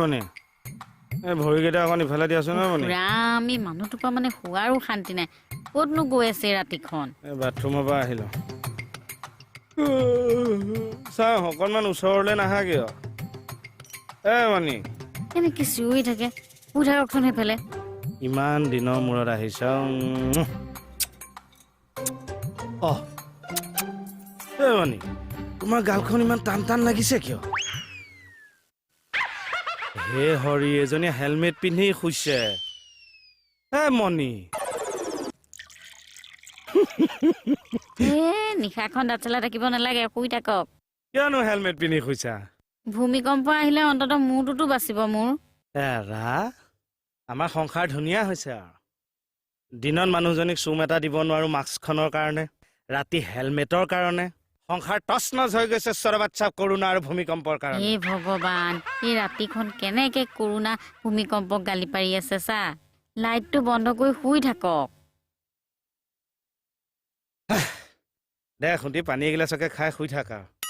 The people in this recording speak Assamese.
মানে ভৰিকেইটা অকণ ইফালে দিয়াচোন মানে আমি মানুহটোৰ পৰা মানে শোৱাৰো শান্তি নাই ক'তনো গৈ আছে ৰাতিখন বাথৰুমৰ পৰা আহিলোঁ চাওঁ অকণমান ওচৰলৈ নাহা কিয় মানে কেনেকে চিঞৰি থাকে শুই থাককচোন সেইফালে ইমান দিনৰ মূৰত আহিছ মানে তোমাৰ গালখন ইমান টান টান লাগিছে কিয় হে হৰি এজনীয়ে হেলমেট পিন্ধি শুইছে মণি নিশাখন দাঁত চলাই থাকিব নালাগে শুই থাকক কিয়নো হেলমেট পিন্ধি শুইছা ভূমিকম্প আহিলে অন্ততঃ মূৰটোতো বাচিব মোৰ এৰা আমাৰ সংসাৰ ধুনীয়া হৈছে আৰু দিনত মানুহজনীক চুম এটা দিব নোৱাৰো মাস্কখনৰ কাৰণে ৰাতি হেলমেটৰ কাৰণে সংসাৰ টচ নচ হৈ গৈছে চৰবাচ্চা কৰোণা আৰু ভূমিকম্পৰ কাৰণে হে ভগৱান এই ৰাতিখন কেনেকে কৰোণা ভূমিকম্পক গালি পাৰি আছে চা লাইটটো বন্ধ কৰি শুই থাকক দে খুন্দি পানী এগিলাচকে খাই শুই থাক আৰু